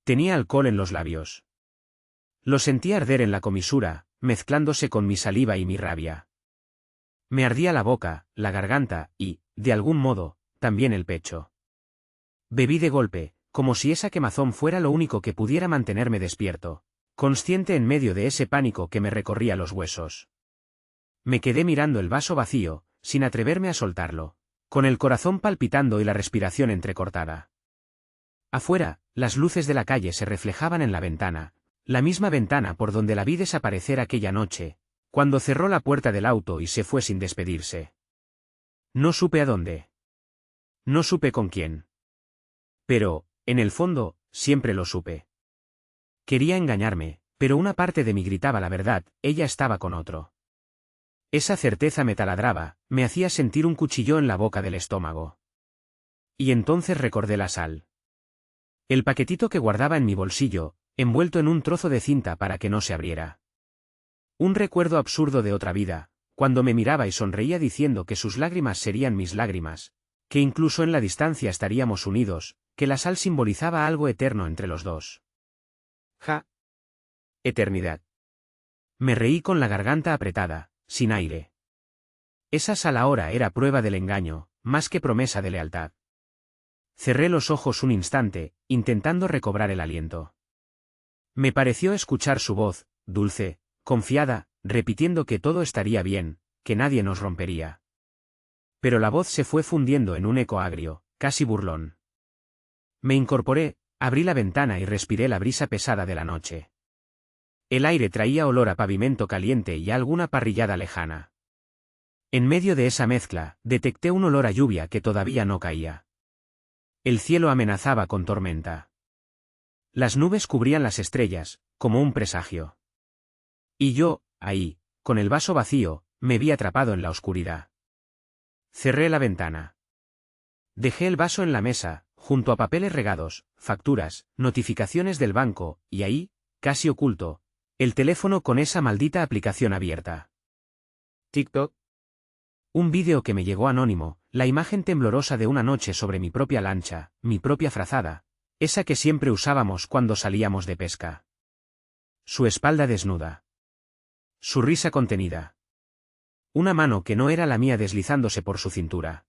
Tenía alcohol en los labios. Lo sentía arder en la comisura, mezclándose con mi saliva y mi rabia. Me ardía la boca, la garganta y, de algún modo, también el pecho. Bebí de golpe, como si esa quemazón fuera lo único que pudiera mantenerme despierto, consciente en medio de ese pánico que me recorría los huesos. Me quedé mirando el vaso vacío, sin atreverme a soltarlo, con el corazón palpitando y la respiración entrecortada. Afuera, las luces de la calle se reflejaban en la ventana, la misma ventana por donde la vi desaparecer aquella noche, cuando cerró la puerta del auto y se fue sin despedirse. No supe a dónde. No supe con quién. Pero, en el fondo, siempre lo supe. Quería engañarme, pero una parte de mí gritaba la verdad, ella estaba con otro. Esa certeza me taladraba, me hacía sentir un cuchillo en la boca del estómago. Y entonces recordé la sal. El paquetito que guardaba en mi bolsillo, envuelto en un trozo de cinta para que no se abriera. Un recuerdo absurdo de otra vida, cuando me miraba y sonreía diciendo que sus lágrimas serían mis lágrimas, que incluso en la distancia estaríamos unidos, que la sal simbolizaba algo eterno entre los dos. Ja. Eternidad. Me reí con la garganta apretada, sin aire. Esa sal ahora era prueba del engaño, más que promesa de lealtad. Cerré los ojos un instante, intentando recobrar el aliento. Me pareció escuchar su voz, dulce, confiada, repitiendo que todo estaría bien, que nadie nos rompería. Pero la voz se fue fundiendo en un eco agrio, casi burlón. Me incorporé, abrí la ventana y respiré la brisa pesada de la noche. El aire traía olor a pavimento caliente y a alguna parrillada lejana. En medio de esa mezcla, detecté un olor a lluvia que todavía no caía. El cielo amenazaba con tormenta. Las nubes cubrían las estrellas, como un presagio. Y yo, ahí, con el vaso vacío, me vi atrapado en la oscuridad. Cerré la ventana. Dejé el vaso en la mesa, junto a papeles regados, facturas, notificaciones del banco, y ahí, casi oculto, el teléfono con esa maldita aplicación abierta. TikTok. Un vídeo que me llegó anónimo, la imagen temblorosa de una noche sobre mi propia lancha, mi propia frazada, esa que siempre usábamos cuando salíamos de pesca. Su espalda desnuda. Su risa contenida. Una mano que no era la mía deslizándose por su cintura.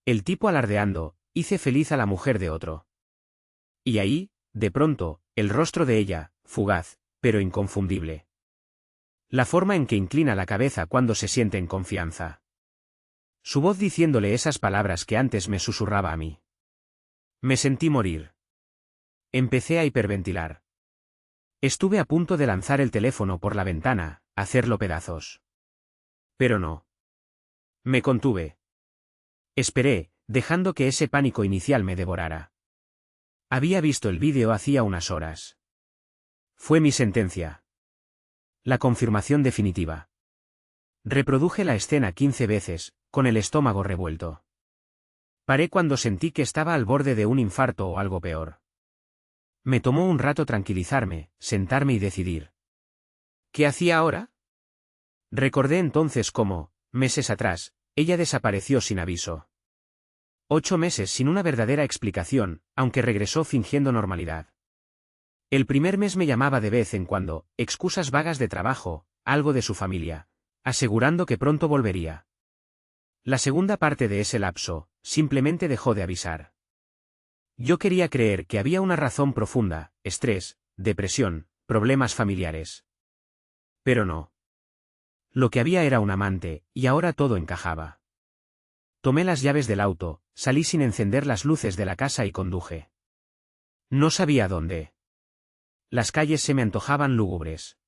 El tipo alardeando, hice feliz a la mujer de otro. Y ahí, de pronto, el rostro de ella, fugaz, pero inconfundible. La forma en que inclina la cabeza cuando se siente en confianza. Su voz diciéndole esas palabras que antes me susurraba a mí. Me sentí morir. Empecé a hiperventilar. Estuve a punto de lanzar el teléfono por la ventana, hacerlo pedazos. Pero no. Me contuve. Esperé, dejando que ese pánico inicial me devorara. Había visto el vídeo hacía unas horas. Fue mi sentencia. La confirmación definitiva. Reproduje la escena 15 veces, con el estómago revuelto. Paré cuando sentí que estaba al borde de un infarto o algo peor. Me tomó un rato tranquilizarme, sentarme y decidir. ¿Qué hacía ahora? Recordé entonces cómo, meses atrás, ella desapareció sin aviso. 8 meses sin una verdadera explicación, aunque regresó fingiendo normalidad. El primer mes me llamaba de vez en cuando, excusas vagas de trabajo, algo de su familia, asegurando que pronto volvería. La segunda parte de ese lapso, simplemente dejó de avisar. Yo quería creer que había una razón profunda, estrés, depresión, problemas familiares. Pero no. Lo que había era un amante, y ahora todo encajaba. Tomé las llaves del auto, salí sin encender las luces de la casa y conduje. No sabía dónde. Las calles se me antojaban lúgubres.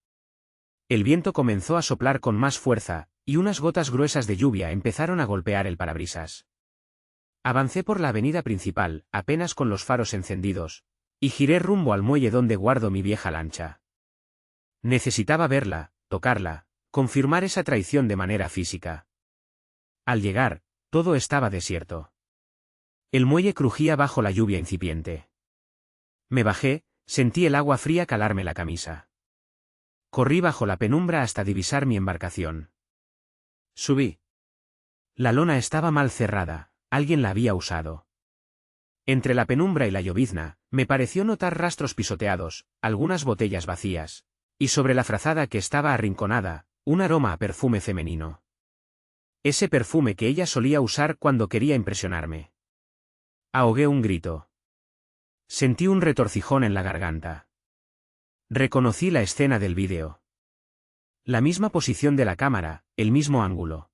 El viento comenzó a soplar con más fuerza, y unas gotas gruesas de lluvia empezaron a golpear el parabrisas. Avancé por la avenida principal, apenas con los faros encendidos, y giré rumbo al muelle donde guardo mi vieja lancha. Necesitaba verla, tocarla, confirmar esa traición de manera física. Al llegar, todo estaba desierto. El muelle crujía bajo la lluvia incipiente. Me bajé, sentí el agua fría calarme la camisa. Corrí bajo la penumbra hasta divisar mi embarcación. Subí. La lona estaba mal cerrada, alguien la había usado. Entre la penumbra y la llovizna, Me pareció notar rastros pisoteados, algunas botellas vacías, y sobre la frazada que estaba arrinconada, un aroma a perfume femenino. Ese perfume que ella solía usar cuando quería impresionarme. Ahogué un grito. Sentí un retorcijón en la garganta. Reconocí la escena del vídeo. La misma posición de la cámara, el mismo ángulo.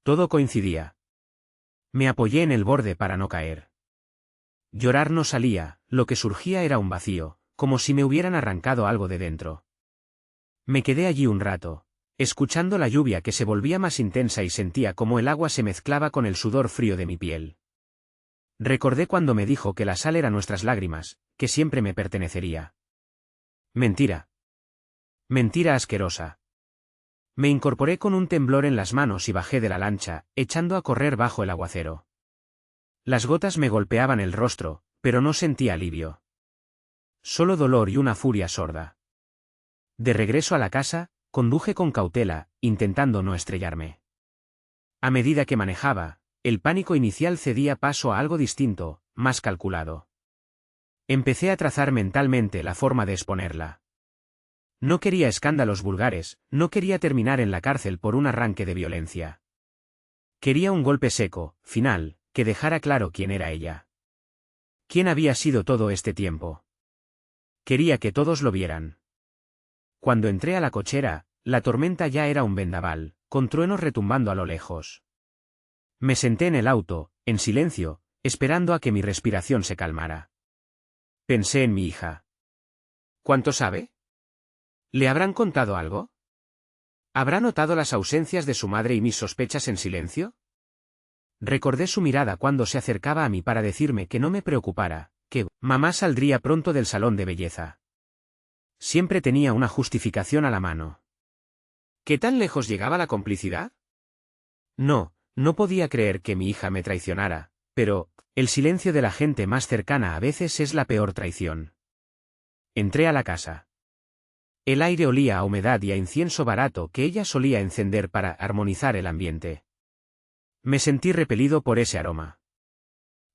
Todo coincidía. Me apoyé en el borde para no caer. Llorar no salía, lo que surgía era un vacío, como si me hubieran arrancado algo de dentro. Me quedé allí un rato, escuchando la lluvia que se volvía más intensa y sentía cómo el agua se mezclaba con el sudor frío de mi piel. Recordé cuando me dijo que la sal era nuestras lágrimas, que siempre me pertenecería. Mentira. Mentira asquerosa. Me incorporé con un temblor en las manos y bajé de la lancha, echando a correr bajo el aguacero. Las gotas me golpeaban el rostro, pero no sentía alivio. Solo dolor y una furia sorda. De regreso a la casa, conduje con cautela, intentando no estrellarme. A medida que manejaba, el pánico inicial cedía paso a algo distinto, más calculado. Empecé a trazar mentalmente la forma de exponerla. No quería escándalos vulgares, no quería terminar en la cárcel por un arranque de violencia. Quería un golpe seco, final, que dejara claro quién era ella. ¿Quién había sido todo este tiempo? Quería que todos lo vieran. Cuando entré a la cochera, la tormenta ya era un vendaval, con truenos retumbando a lo lejos. Me senté en el auto, en silencio, esperando a que mi respiración se calmara. Pensé en mi hija. ¿Cuánto sabe? ¿Le habrán contado algo? ¿Habrá notado las ausencias de su madre y mis sospechas en silencio? Recordé su mirada cuando se acercaba a mí para decirme que no me preocupara, que mamá saldría pronto del salón de belleza. Siempre tenía una justificación a la mano. ¿Qué tan lejos llegaba la complicidad? No podía creer que mi hija me traicionara, pero el silencio de la gente más cercana a veces es la peor traición. Entré a la casa. El aire olía a humedad y a incienso barato que ella solía encender para armonizar el ambiente. Me sentí repelido por ese aroma.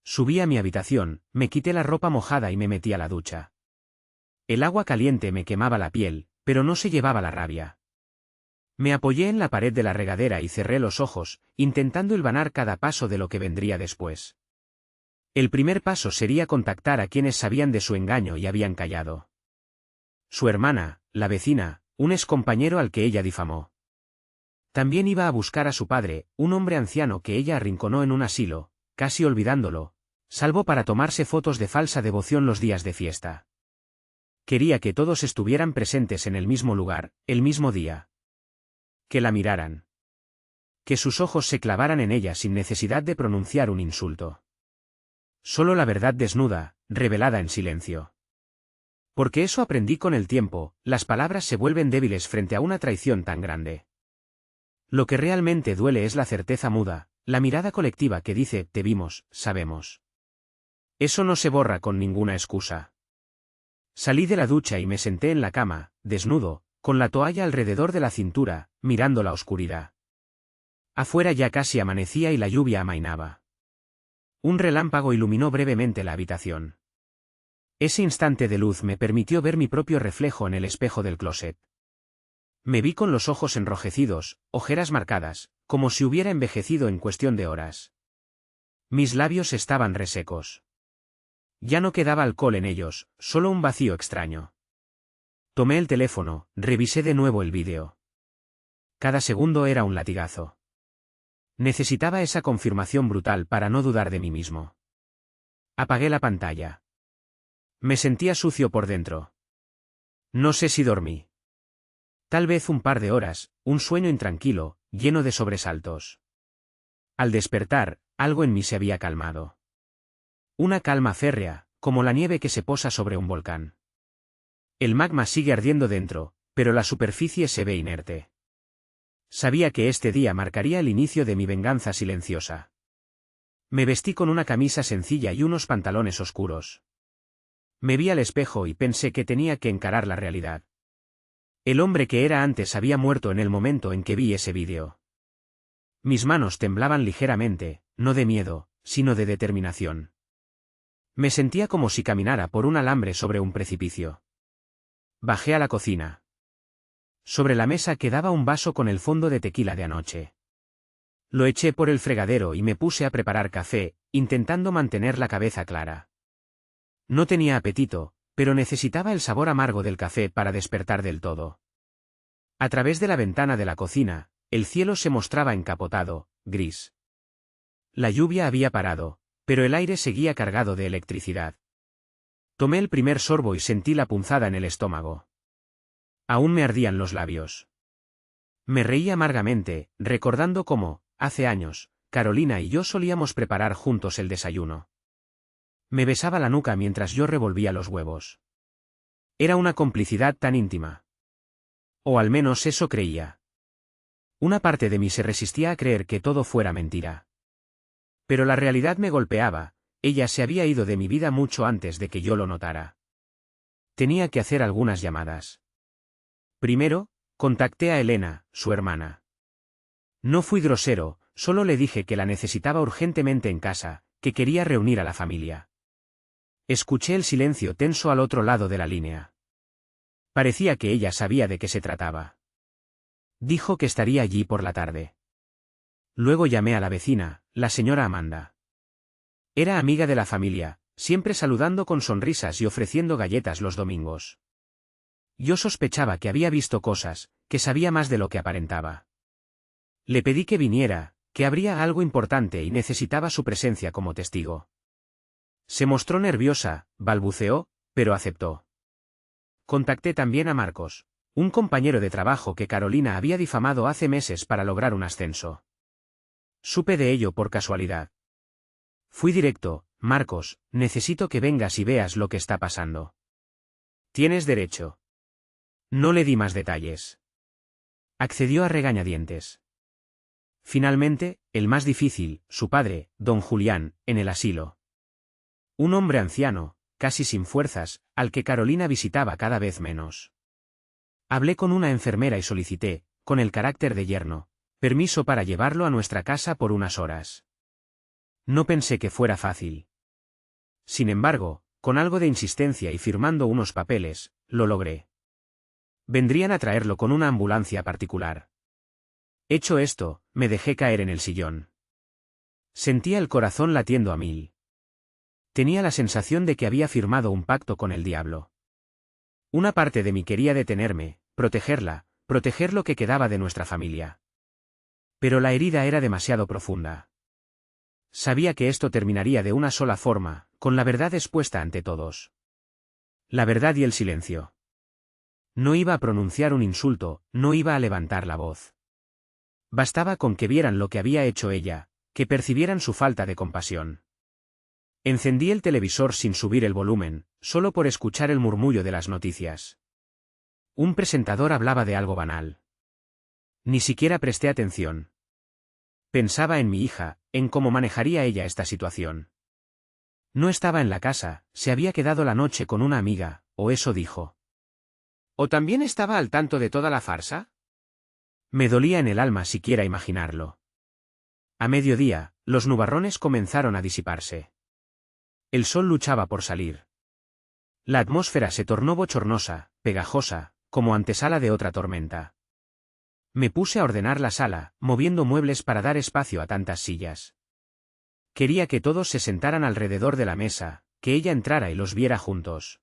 Subí a mi habitación, me quité la ropa mojada y me metí a la ducha. El agua caliente me quemaba la piel, pero no se llevaba la rabia. Me apoyé en la pared de la regadera y cerré los ojos, intentando hilvanar cada paso de lo que vendría después. El primer paso sería contactar a quienes sabían de su engaño y habían callado. Su hermana, la vecina, un excompañero al que ella difamó. También iba a buscar a su padre, un hombre anciano que ella arrinconó en un asilo, casi olvidándolo, salvo para tomarse fotos de falsa devoción los días de fiesta. Quería que todos estuvieran presentes en el mismo lugar, el mismo día. Que la miraran. Que sus ojos se clavaran en ella sin necesidad de pronunciar un insulto. Solo la verdad desnuda, revelada en silencio. Porque eso aprendí con el tiempo, las palabras se vuelven débiles frente a una traición tan grande. Lo que realmente duele es la certeza muda, la mirada colectiva que dice, te vimos, sabemos. Eso no se borra con ninguna excusa. Salí de la ducha y me senté en la cama, desnudo, con la toalla alrededor de la cintura, mirando la oscuridad. Afuera ya casi amanecía y la lluvia amainaba. Un relámpago iluminó brevemente la habitación. Ese instante de luz me permitió ver mi propio reflejo en el espejo del closet. Me vi con los ojos enrojecidos, ojeras marcadas, como si hubiera envejecido en cuestión de horas. Mis labios estaban resecos. Ya no quedaba alcohol en ellos, solo un vacío extraño. Tomé el teléfono, revisé de nuevo el vídeo. Cada segundo era un latigazo. Necesitaba esa confirmación brutal para no dudar de mí mismo. Apagué la pantalla. Me sentía sucio por dentro. No sé si dormí. Tal vez un par de horas, un sueño intranquilo, lleno de sobresaltos. Al despertar, algo en mí se había calmado. Una calma férrea, como la nieve que se posa sobre un volcán. El magma sigue ardiendo dentro, pero la superficie se ve inerte. Sabía que este día marcaría el inicio de mi venganza silenciosa. Me vestí con una camisa sencilla y unos pantalones oscuros. Me vi al espejo y pensé que tenía que encarar la realidad. El hombre que era antes había muerto en el momento en que vi ese vídeo. Mis manos temblaban ligeramente, no de miedo, sino de determinación. Me sentía como si caminara por un alambre sobre un precipicio. Bajé a la cocina. Sobre la mesa quedaba un vaso con el fondo de tequila de anoche. Lo eché por el fregadero y me puse a preparar café, intentando mantener la cabeza clara. No tenía apetito, pero necesitaba el sabor amargo del café para despertar del todo. A través de la ventana de la cocina, el cielo se mostraba encapotado, gris. La lluvia había parado, pero el aire seguía cargado de electricidad. Tomé el primer sorbo y sentí la punzada en el estómago. Aún me ardían los labios. Me reí amargamente, recordando cómo, hace años, Carolina y yo solíamos preparar juntos el desayuno. Me besaba la nuca mientras yo revolvía los huevos. Era una complicidad tan íntima. O al menos eso creía. Una parte de mí se resistía a creer que todo fuera mentira. Pero la realidad me golpeaba, ella se había ido de mi vida mucho antes de que yo lo notara. Tenía que hacer algunas llamadas. Primero, contacté a Elena, su hermana. No fui grosero, solo le dije que la necesitaba urgentemente en casa, que quería reunir a la familia. Escuché el silencio tenso al otro lado de la línea. Parecía que ella sabía de qué se trataba. Dijo que estaría allí por la tarde. Luego llamé a la vecina, la señora Amanda. Era amiga de la familia, siempre saludando con sonrisas y ofreciendo galletas los domingos. Yo sospechaba que había visto cosas, que sabía más de lo que aparentaba. Le pedí que viniera, que habría algo importante y necesitaba su presencia como testigo. Se mostró nerviosa, balbuceó, pero aceptó. Contacté también a Marcos, un compañero de trabajo que Carolina había difamado hace meses para lograr un ascenso. Supe de ello por casualidad. Fui directo: Marcos, necesito que vengas y veas lo que está pasando. Tienes derecho. No le di más detalles. Accedió a regañadientes. Finalmente, el más difícil, su padre, don Julián, en el asilo. Un hombre anciano, casi sin fuerzas, al que Carolina visitaba cada vez menos. Hablé con una enfermera y solicité, con el carácter de yerno, permiso para llevarlo a nuestra casa por unas horas. No pensé que fuera fácil. Sin embargo, con algo de insistencia y firmando unos papeles, lo logré. Vendrían a traerlo con una ambulancia particular. Hecho esto, me dejé caer en el sillón. Sentía el corazón latiendo a mil. Tenía la sensación de que había firmado un pacto con el diablo. Una parte de mí quería detenerme, protegerla, proteger lo que quedaba de nuestra familia. Pero la herida era demasiado profunda. Sabía que esto terminaría de una sola forma, con la verdad expuesta ante todos. La verdad y el silencio. No iba a pronunciar un insulto, no iba a levantar la voz. Bastaba con que vieran lo que había hecho ella, que percibieran su falta de compasión. Encendí el televisor sin subir el volumen, solo por escuchar el murmullo de las noticias. Un presentador hablaba de algo banal. Ni siquiera presté atención. Pensaba en mi hija, en cómo manejaría ella esta situación. No estaba en la casa, se había quedado la noche con una amiga, o eso dijo. ¿O también estaba al tanto de toda la farsa? Me dolía en el alma siquiera imaginarlo. A mediodía, los nubarrones comenzaron a disiparse. El sol luchaba por salir. La atmósfera se tornó bochornosa, pegajosa, como antesala de otra tormenta. Me puse a ordenar la sala, moviendo muebles para dar espacio a tantas sillas. Quería que todos se sentaran alrededor de la mesa, que ella entrara y los viera juntos.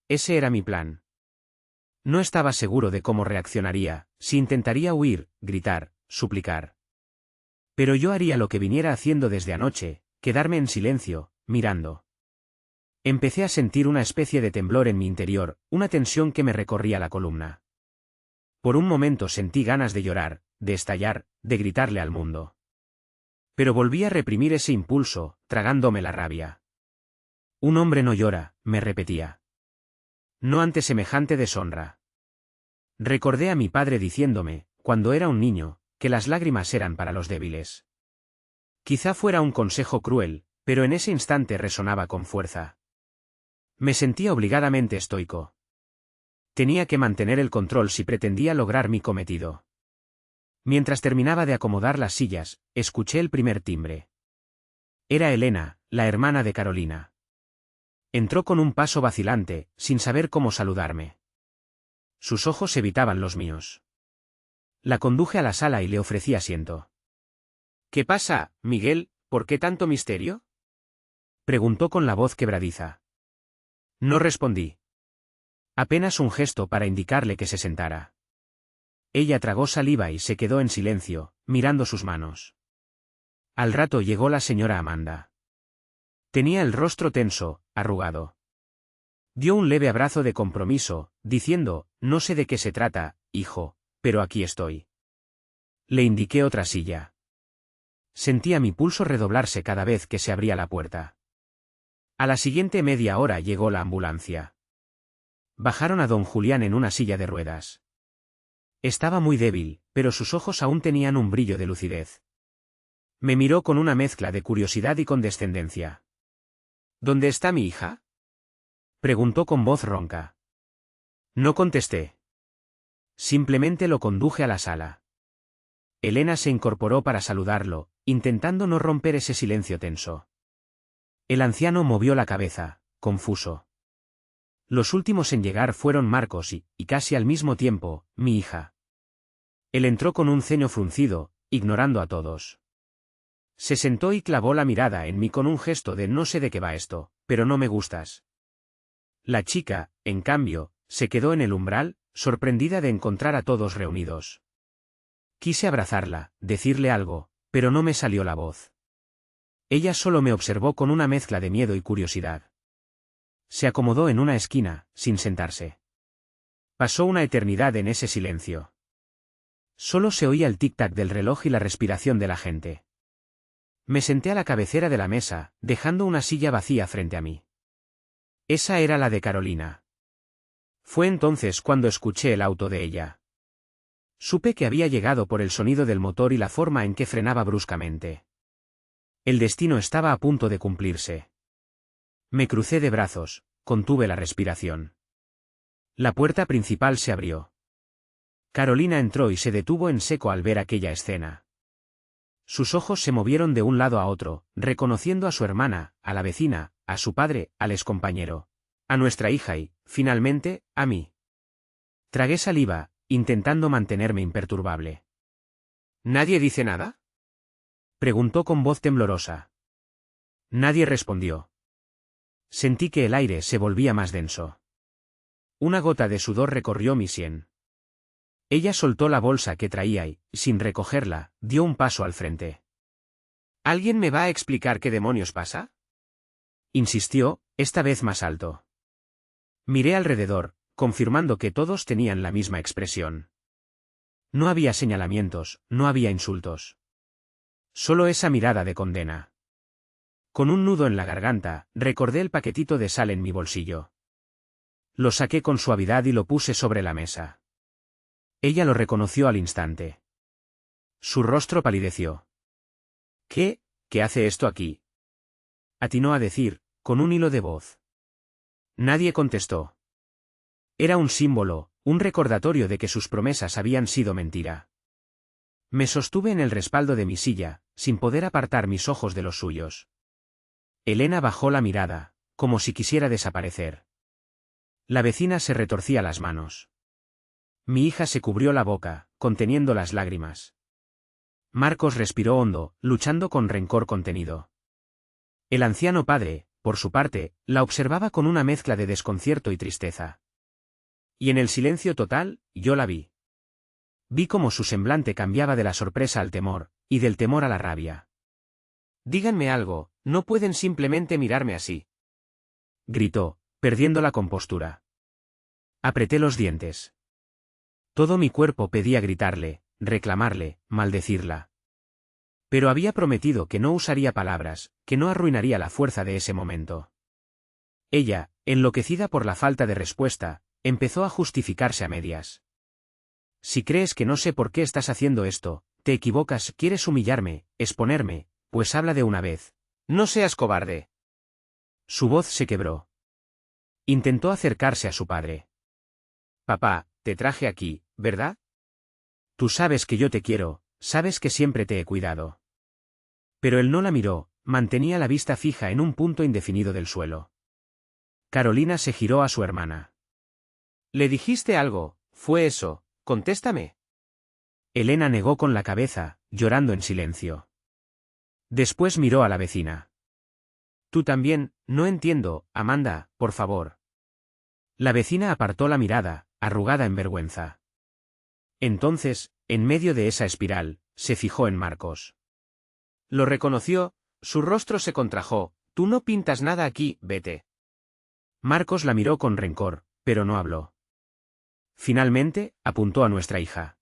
Ese era mi plan. No estaba seguro de cómo reaccionaría, si intentaría huir, gritar, suplicar. Pero yo haría lo que viniera haciendo desde anoche, quedarme en silencio, mirando. Empecé a sentir una especie de temblor en mi interior, una tensión que me recorría la columna. Por un momento sentí ganas de llorar, de estallar, de gritarle al mundo. Pero volví a reprimir ese impulso, tragándome la rabia. Un hombre no llora, me repetía. No ante semejante deshonra. Recordé a mi padre diciéndome, cuando era un niño, que las lágrimas eran para los débiles. Quizá fuera un consejo cruel, pero en ese instante resonaba con fuerza. Me sentía obligadamente estoico. Tenía que mantener el control si pretendía lograr mi cometido. Mientras terminaba de acomodar las sillas, escuché el primer timbre. Era Elena, la hermana de Carolina. Entró con un paso vacilante, sin saber cómo saludarme. Sus ojos evitaban los míos. La conduje a la sala y le ofrecí asiento. —¿Qué pasa, Miguel? ¿Por qué tanto misterio? —preguntó con la voz quebradiza. No respondí. Apenas un gesto para indicarle que se sentara. Ella tragó saliva y se quedó en silencio, mirando sus manos. Al rato llegó la señora Amanda. Tenía el rostro tenso, arrugado. Dio un leve abrazo de compromiso, diciendo, no sé de qué se trata, hijo, pero aquí estoy. Le indiqué otra silla. Sentía mi pulso redoblarse cada vez que se abría la puerta. A la siguiente media hora llegó la ambulancia. Bajaron a don Julián en una silla de ruedas. Estaba muy débil, pero sus ojos aún tenían un brillo de lucidez. Me miró con una mezcla de curiosidad y condescendencia. —¿Dónde está mi hija? —preguntó con voz ronca. No contesté. Simplemente lo conduje a la sala. Elena se incorporó para saludarlo, intentando no romper ese silencio tenso. El anciano movió la cabeza, confuso. Los últimos en llegar fueron Marcos y casi al mismo tiempo, mi hija. Él entró con un ceño fruncido, ignorando a todos. Se sentó y clavó la mirada en mí con un gesto de no sé de qué va esto, pero no me gustas. La chica, en cambio, se quedó en el umbral, sorprendida de encontrar a todos reunidos. Quise abrazarla, decirle algo, pero no me salió la voz. Ella solo me observó con una mezcla de miedo y curiosidad. Se acomodó en una esquina, sin sentarse. Pasó una eternidad en ese silencio. Solo se oía el tic-tac del reloj y la respiración de la gente. Me senté a la cabecera de la mesa, dejando una silla vacía frente a mí. Esa era la de Carolina. Fue entonces cuando escuché el auto de ella. Supe que había llegado por el sonido del motor y la forma en que frenaba bruscamente. El destino estaba a punto de cumplirse. Me crucé de brazos, contuve la respiración. La puerta principal se abrió. Carolina entró y se detuvo en seco al ver aquella escena. Sus ojos se movieron de un lado a otro, reconociendo a su hermana, a la vecina, a su padre, al excompañero, a nuestra hija y, finalmente, a mí. Tragué saliva, intentando mantenerme imperturbable. —¿Nadie dice nada? —preguntó con voz temblorosa. Nadie respondió. Sentí que el aire se volvía más denso. Una gota de sudor recorrió mi sien. Ella soltó la bolsa que traía y, sin recogerla, dio un paso al frente. —¿Alguien me va a explicar qué demonios pasa? —insistió, esta vez más alto. Miré alrededor, confirmando que todos tenían la misma expresión. No había señalamientos, no había insultos. Solo esa mirada de condena. Con un nudo en la garganta, recordé el paquetito de sal en mi bolsillo. Lo saqué con suavidad y lo puse sobre la mesa. Ella lo reconoció al instante. Su rostro palideció. ¿Qué hace esto aquí? Atinó a decir, con un hilo de voz. Nadie contestó. Era un símbolo, un recordatorio de que sus promesas habían sido mentira. Me sostuve en el respaldo de mi silla, sin poder apartar mis ojos de los suyos. Elena bajó la mirada, como si quisiera desaparecer. La vecina se retorcía las manos. Mi hija se cubrió la boca, conteniendo las lágrimas. Marcos respiró hondo, luchando con rencor contenido. El anciano padre, por su parte, la observaba con una mezcla de desconcierto y tristeza. Y en el silencio total, yo la vi. Vi cómo su semblante cambiaba de la sorpresa al temor, y del temor a la rabia. —Díganme algo, no pueden simplemente mirarme así —gritó, perdiendo la compostura. Apreté los dientes. Todo mi cuerpo pedía gritarle, reclamarle, maldecirla. Pero había prometido que no usaría palabras, que no arruinaría la fuerza de ese momento. Ella, enloquecida por la falta de respuesta, empezó a justificarse a medias. Si crees que no sé por qué estás haciendo esto, te equivocas, quieres humillarme, exponerme, pues habla de una vez. No seas cobarde. Su voz se quebró. Intentó acercarse a su padre. Papá, te traje aquí, ¿verdad? Tú sabes que yo te quiero, sabes que siempre te he cuidado. Pero él no la miró, mantenía la vista fija en un punto indefinido del suelo. Carolina se giró a su hermana. ¿Le dijiste algo? ¿Fue eso? Contéstame. Elena negó con la cabeza, llorando en silencio. Después miró a la vecina. Tú también, no entiendo, Amanda, por favor. La vecina apartó la mirada, arrugada en vergüenza. Entonces, en medio de esa espiral, se fijó en Marcos. Lo reconoció, su rostro se contrajo. Tú no pintas nada aquí, vete. Marcos la miró con rencor, pero no habló. Finalmente, apuntó a nuestra hija.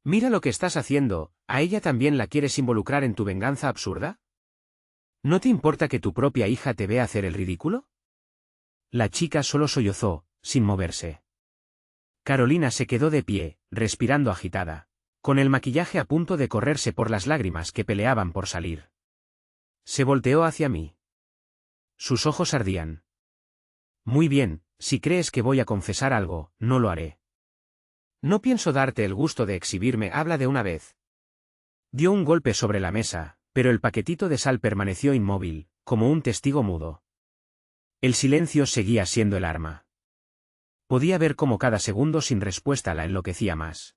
Mira lo que estás haciendo, ¿a ella también la quieres involucrar en tu venganza absurda? ¿No te importa que tu propia hija te vea hacer el ridículo? La chica solo sollozó, sin moverse. Carolina se quedó de pie, respirando agitada, con el maquillaje a punto de correrse por las lágrimas que peleaban por salir. Se volteó hacia mí. Sus ojos ardían. Muy bien, si crees que voy a confesar algo, no lo haré. No pienso darte el gusto de exhibirme, habla de una vez. Dio un golpe sobre la mesa, pero el paquetito de sal permaneció inmóvil, como un testigo mudo. El silencio seguía siendo el arma. Podía ver cómo cada segundo sin respuesta la enloquecía más.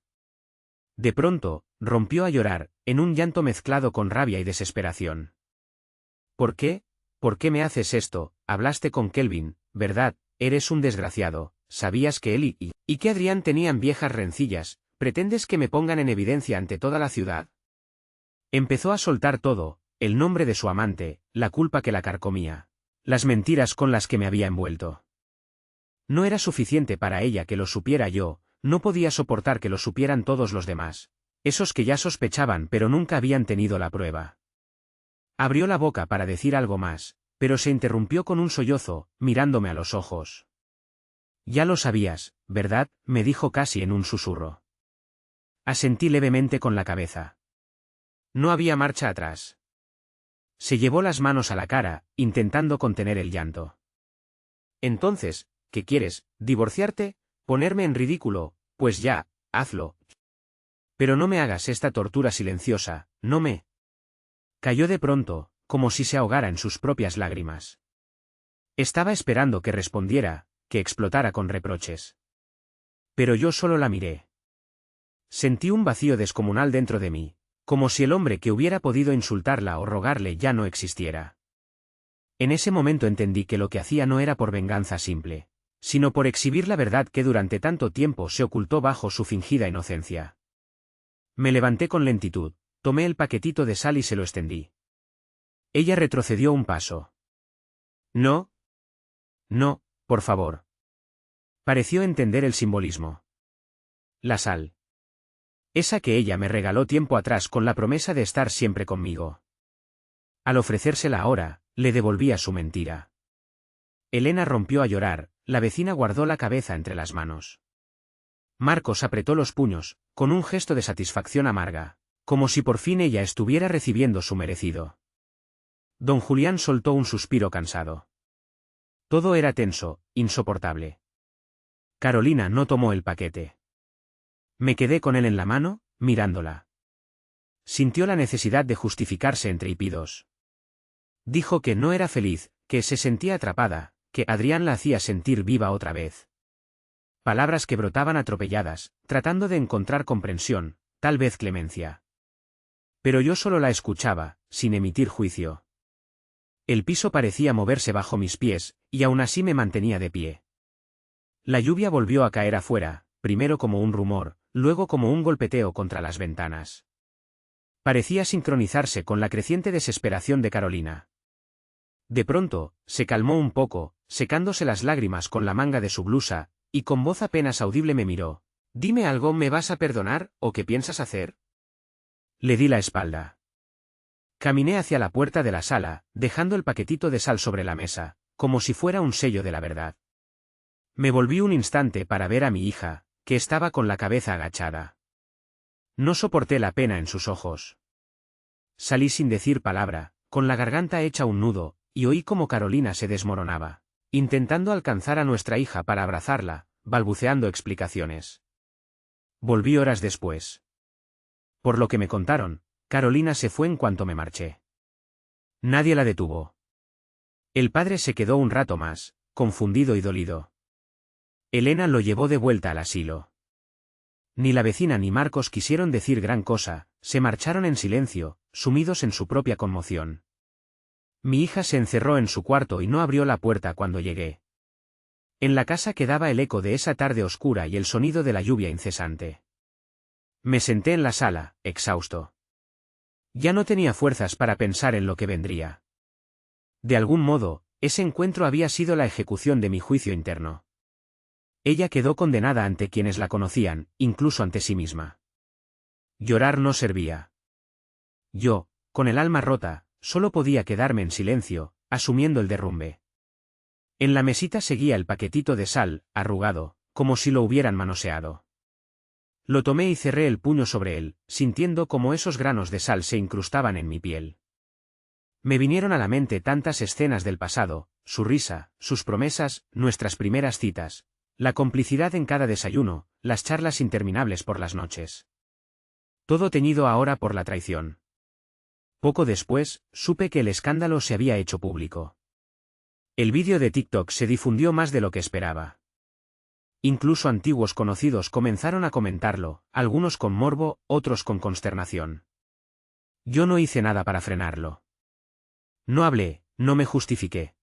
De pronto, rompió a llorar, en un llanto mezclado con rabia y desesperación. ¿Por qué? ¿Por qué me haces esto? Hablaste con Kelvin, ¿verdad? Eres un desgraciado. Sabías que él y que Adrián tenían viejas rencillas. ¿Pretendes que me pongan en evidencia ante toda la ciudad? Empezó a soltar todo, el nombre de su amante, la culpa que la carcomía, las mentiras con las que me había envuelto. No era suficiente para ella que lo supiera yo, no podía soportar que lo supieran todos los demás, esos que ya sospechaban pero nunca habían tenido la prueba. Abrió la boca para decir algo más, pero se interrumpió con un sollozo, mirándome a los ojos. Ya lo sabías, ¿verdad?, me dijo casi en un susurro. Asentí levemente con la cabeza. No había marcha atrás. Se llevó las manos a la cara, intentando contener el llanto. Entonces, ¿qué quieres? ¿Divorciarte? ¿Ponerme en ridículo? Pues ya, hazlo. Pero no me hagas esta tortura silenciosa, no me... Cayó de pronto, como si se ahogara en sus propias lágrimas. Estaba esperando que respondiera, que explotara con reproches. Pero yo solo la miré. Sentí un vacío descomunal dentro de mí, como si el hombre que hubiera podido insultarla o rogarle ya no existiera. En ese momento entendí que lo que hacía no era por venganza simple, sino por exhibir la verdad que durante tanto tiempo se ocultó bajo su fingida inocencia. Me levanté con lentitud, tomé el paquetito de sal y se lo extendí. Ella retrocedió un paso. No. No, por favor. Pareció entender el simbolismo. La sal. Esa que ella me regaló tiempo atrás con la promesa de estar siempre conmigo. Al ofrecérsela ahora, le devolvía su mentira. Elena rompió a llorar, la vecina guardó la cabeza entre las manos. Marcos apretó los puños, con un gesto de satisfacción amarga, como si por fin ella estuviera recibiendo su merecido. Don Julián soltó un suspiro cansado. Todo era tenso, insoportable. Carolina no tomó el paquete. Me quedé con él en la mano, mirándola. Sintió la necesidad de justificarse entre hipidos. Dijo que no era feliz, que se sentía atrapada, que Adrián la hacía sentir viva otra vez. Palabras que brotaban atropelladas, tratando de encontrar comprensión, tal vez clemencia. Pero yo solo la escuchaba, sin emitir juicio. El piso parecía moverse bajo mis pies, y aún así me mantenía de pie. La lluvia volvió a caer afuera, primero como un rumor, luego como un golpeteo contra las ventanas. Parecía sincronizarse con la creciente desesperación de Carolina. De pronto, se calmó un poco, secándose las lágrimas con la manga de su blusa, y con voz apenas audible me miró. «Dime algo, ¿me vas a perdonar, o qué piensas hacer?» Le di la espalda. Caminé hacia la puerta de la sala, dejando el paquetito de sal sobre la mesa, como si fuera un sello de la verdad. Me volví un instante para ver a mi hija, que estaba con la cabeza agachada. No soporté la pena en sus ojos. Salí sin decir palabra, con la garganta hecha un nudo, y oí cómo Carolina se desmoronaba, intentando alcanzar a nuestra hija para abrazarla, balbuceando explicaciones. Volví horas después. Por lo que me contaron, Carolina se fue en cuanto me marché. Nadie la detuvo. El padre se quedó un rato más, confundido y dolido. Elena lo llevó de vuelta al asilo. Ni la vecina ni Marcos quisieron decir gran cosa, se marcharon en silencio, sumidos en su propia conmoción. Mi hija se encerró en su cuarto y no abrió la puerta cuando llegué. En la casa quedaba el eco de esa tarde oscura y el sonido de la lluvia incesante. Me senté en la sala, exhausto. Ya no tenía fuerzas para pensar en lo que vendría. De algún modo, ese encuentro había sido la ejecución de mi juicio interno. Ella quedó condenada ante quienes la conocían, incluso ante sí misma. Llorar no servía. Yo, con el alma rota, solo podía quedarme en silencio, asumiendo el derrumbe. En la mesita seguía el paquetito de sal, arrugado, como si lo hubieran manoseado. Lo tomé y cerré el puño sobre él, sintiendo cómo esos granos de sal se incrustaban en mi piel. Me vinieron a la mente tantas escenas del pasado, su risa, sus promesas, nuestras primeras citas, la complicidad en cada desayuno, las charlas interminables por las noches. Todo teñido ahora por la traición. Poco después, supe que el escándalo se había hecho público. El vídeo de TikTok se difundió más de lo que esperaba. Incluso antiguos conocidos comenzaron a comentarlo, algunos con morbo, otros con consternación. Yo no hice nada para frenarlo. No hablé, no me justifiqué.